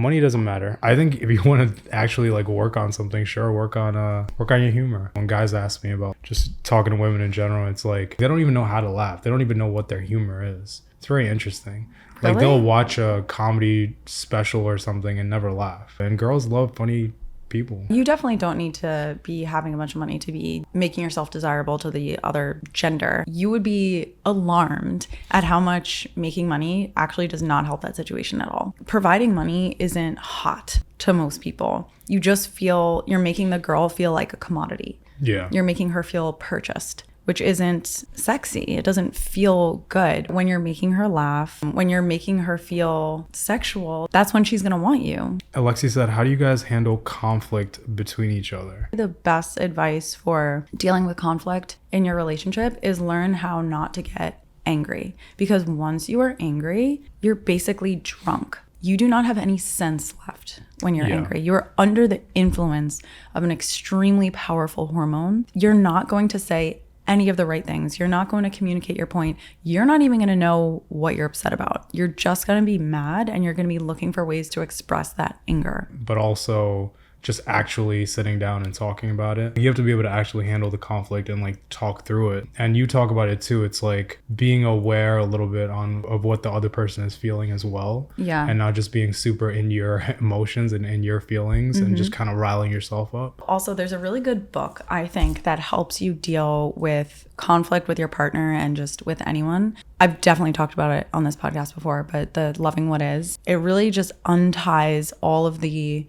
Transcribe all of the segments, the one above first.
money doesn't matter. I think if you want to actually like work on something, sure, work on your humor. When guys ask me about just talking to women in general, it's like they don't even know how to laugh. They don't even know what their humor is. It's very interesting. Like Really? they'll watch a comedy special or something and never laugh. And girls love funny people. You definitely don't need to be having a bunch of money to be making yourself desirable to the other gender. You would be alarmed at how much making money actually does not help that situation at all. Providing money isn't hot to most people. You just feel you're making the girl feel like a commodity. Yeah. You're making her feel purchased, which isn't sexy. It doesn't feel good. When you're making her laugh, when you're making her feel sexual, that's when she's gonna want you. Alexi said, how do you guys handle conflict between each other? The best advice for dealing with conflict in your relationship is learn how not to get angry. Because once you are angry, you're basically drunk. You do not have any sense left when you're angry. You're under the influence of an extremely powerful hormone. You're not going to say any of the right things. You're not going to communicate your point. You're not even going to know what you're upset about. You're just going to be mad and you're going to be looking for ways to express that anger. But also just actually sitting down and talking about it. You have to be able to actually handle the conflict and like talk through it. And you talk about it too. It's like being aware a little bit of what the other person is feeling as well. Yeah. And not just being super in your emotions and in your feelings and just kind of riling yourself up. Also, there's a really good book, I think, that helps you deal with conflict with your partner and just with anyone. I've definitely talked about it on this podcast before, but the Loving What Is, it really just unties all of the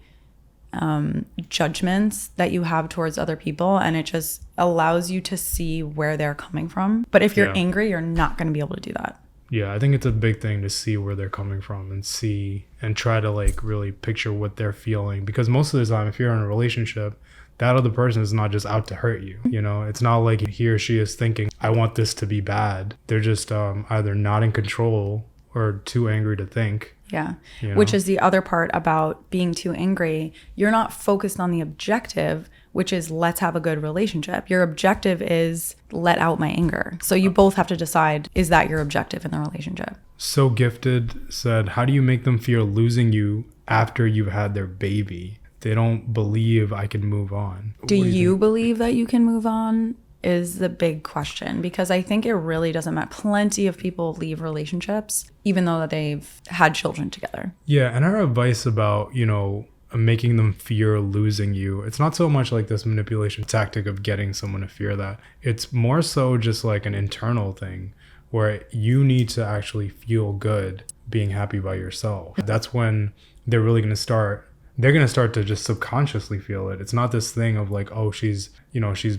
judgments that you have towards other people, and it just allows you to see where they're coming from. But if you're angry, you're not going to be able to do that. Yeah, I think it's a big thing to see where they're coming from and try to like really picture what they're feeling. Because most of the time, if you're in a relationship, that other person is not just out to hurt you. You know, it's not like he or she is thinking, I want this to be bad. They're just either not in control or too angry to think. Yeah. You know? Which is the other part about being too angry. You're not focused on the objective, which is let's have a good relationship. Your objective is let out my anger. So you both have to decide, is that your objective in the relationship? So Gifted said, how do you make them fear losing you after you've had their baby? They don't believe I can move on. Do you believe that you can move on? Is the big question, because I think it really doesn't matter. Plenty of people leave relationships even though that they've had children together. Yeah, and our advice about, you know, making them fear losing you, it's not so much like this manipulation tactic of getting someone to fear that. It's more so just like an internal thing where you need to actually feel good being happy by yourself. That's when they're really going to start. They're going to start to just subconsciously feel it. It's not this thing of like, oh, she's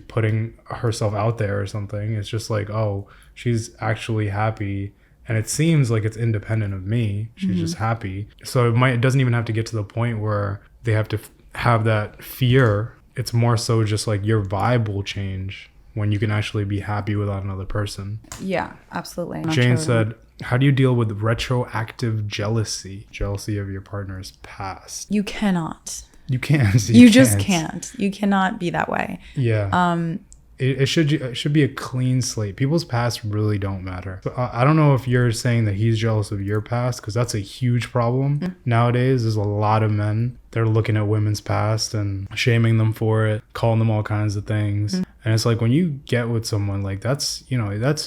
putting herself out there or something. It's just like, oh, she's actually happy. And it seems like it's independent of me. She's just happy. So it doesn't even have to get to the point where they have to have that fear. It's more so just like your vibe will change when you can actually be happy without another person. Yeah, absolutely. Jane said, how do you deal with retroactive jealousy of your partner's past? You cannot. You can't. You just can't. You cannot be that way. Yeah. It should be a clean slate. People's past really don't matter. So, I don't know if you're saying that he's jealous of your past, because that's a huge problem. Nowadays, there's a lot of men. They're looking at women's past and shaming them for it, calling them all kinds of things. And it's like when you get with someone, like that's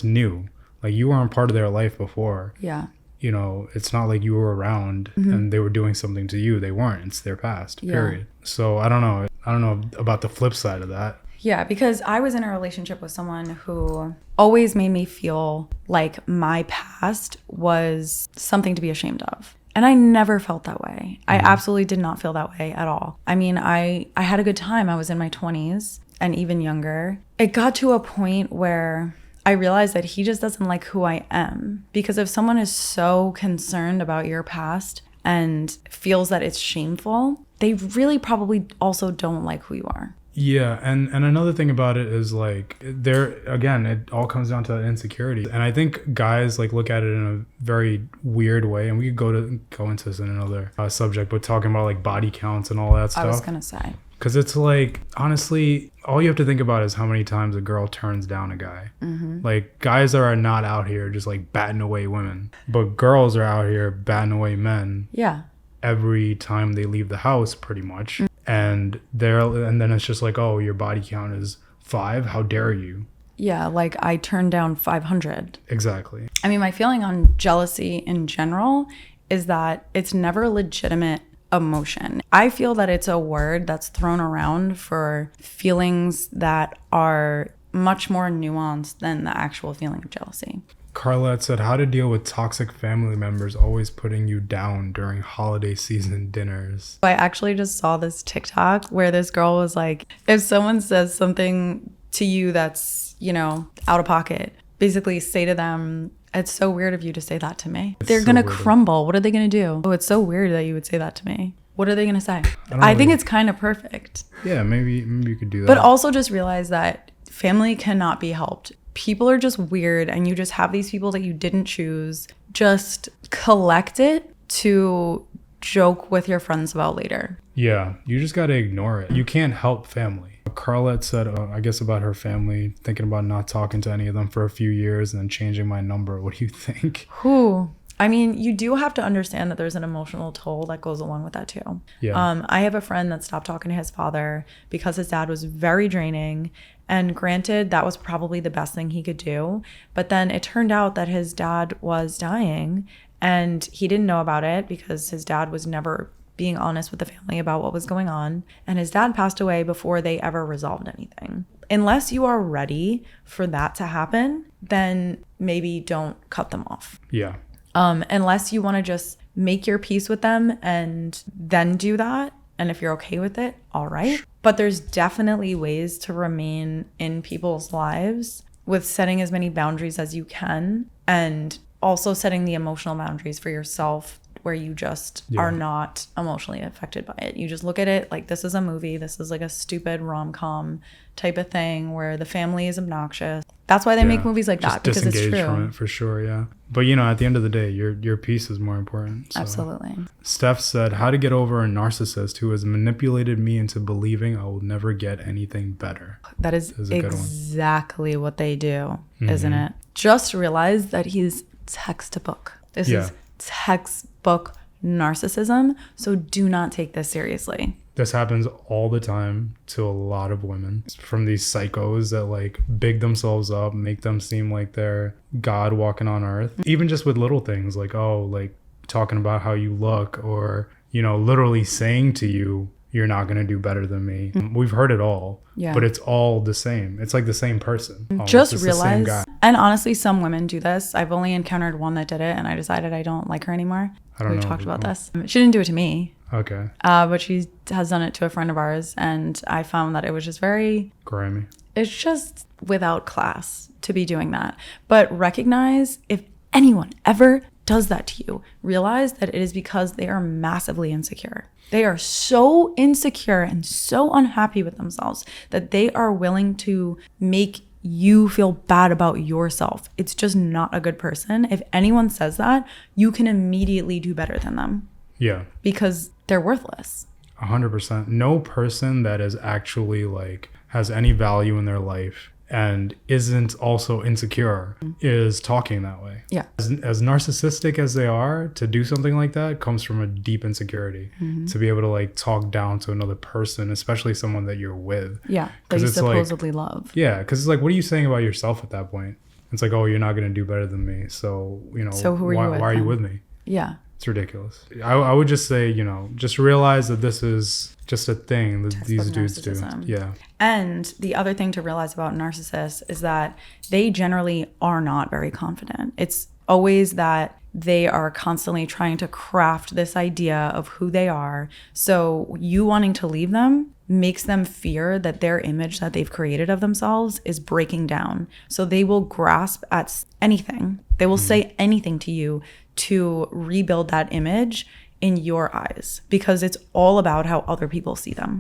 new. Like you weren't part of their life before. Yeah. You know, it's not like you were around and they were doing something to you. They weren't. It's their past, period. So I don't know. I don't know about the flip side of that. Yeah, because I was in a relationship with someone who always made me feel like my past was something to be ashamed of. And I never felt that way. I absolutely did not feel that way at all. I mean, I had a good time. I was in my 20s and even younger. It got to a point where I realized that he just doesn't like who I am. Because if someone is so concerned about your past and feels that it's shameful, they really probably also don't like who you are. Yeah, and another thing about it is like it all comes down to insecurity. And I think guys like look at it in a very weird way, and we could go into this in another subject, but talking about like body counts and all that stuff. I was gonna say. Because it's like, honestly, all you have to think about is how many times a girl turns down a guy. Like, guys are not out here just like batting away women, but girls are out here batting away men. Yeah. every time they leave the house pretty much. And then it's just like, oh, your body count is 5. How dare you? Yeah, like I turned down 500. Exactly. I mean, my feeling on jealousy in general is that it's never a legitimate emotion. I feel that it's a word that's thrown around for feelings that are much more nuanced than the actual feeling of jealousy. Carlette said, how to deal with toxic family members always putting you down during holiday season dinners. I actually just saw this TikTok where this girl was like, if someone says something to you that's, you know, out of pocket, basically say to them, it's so weird of you to say that to me. They're going to crumble. What are they going to do? Oh, it's so weird that you would say that to me. What are they going to say? I think it's kind of perfect. Yeah, maybe you could do that. But also just realize that family cannot be helped. People are just weird and you just have these people that you didn't choose. Just collect it to joke with your friends about later. Yeah, you just got to ignore it. You can't help family. Carlette said, I guess about her family, thinking about not talking to any of them for a few years and then changing my number. What do you think? I mean, you do have to understand that there's an emotional toll that goes along with that too. Yeah. I have a friend that stopped talking to his father because his dad was very draining. And granted, that was probably the best thing he could do. But then it turned out that his dad was dying and he didn't know about it because his dad was never being honest with the family about what was going on. And his dad passed away before they ever resolved anything. Unless you are ready for that to happen, then maybe don't cut them off. Yeah. Unless you want to just make your peace with them and then do that. And if you're okay with it, all right. But there's definitely ways to remain in people's lives with setting as many boundaries as you can and also setting the emotional boundaries for yourself where you just are not emotionally affected by it. You just look at it like this is a movie. This is like a stupid rom-com type of thing where the family is obnoxious. That's why they make movies like that, because it's true. From it for sure, yeah. But you know, at the end of the day, your peace is more important. So. Absolutely. Steph said, how to get over a narcissist who has manipulated me into believing I will never get anything better. That is exactly what they do, isn't it? Just realize that he's textbook. This is textbook narcissism. So do not take this seriously. This happens all the time to a lot of women, from these psychos that like big themselves up, make them seem like they're God walking on earth. Even just with little things like, oh, like talking about how you look, or, you know, literally saying to you, you're not going to do better than me. We've heard it all, but it's all the same. It's like the same person. Just realize, and honestly, some women do this. I've only encountered one that did it and I decided I don't like her anymore. We've talked about this. She didn't do it to me. Okay. But she has done it to a friend of ours, and I found that it was just very grimy. It's just without class to be doing that. But recognize if anyone ever does that to you, realize that it is because they are massively insecure. They are so insecure and so unhappy with themselves that they are willing to make you feel bad about yourself. It's just not a good person. If anyone says that, you can immediately do better than them. Yeah. Because they're worthless. 100%. No person that is actually like has any value in their life and isn't also insecure is talking that way. Yeah. As narcissistic as they are, to do something like that comes from a deep insecurity. To be able to like talk down to another person, especially someone that you're with. Yeah. That you supposedly love. Yeah. Because it's like, what are you saying about yourself at that point? It's like, oh, you're not going to do better than me. So, you know, so who are you with, why are you with me? Yeah. It's ridiculous. I would just say, you know, just realize that this is just a thing that these dudes do. Yeah. And the other thing to realize about narcissists is that they generally are not very confident. It's always that they are constantly trying to craft this idea of who they are. So you wanting to leave them makes them fear that their image that they've created of themselves is breaking down. So they will grasp at anything. They will say anything to you to rebuild that image in your eyes, because it's all about how other people see them.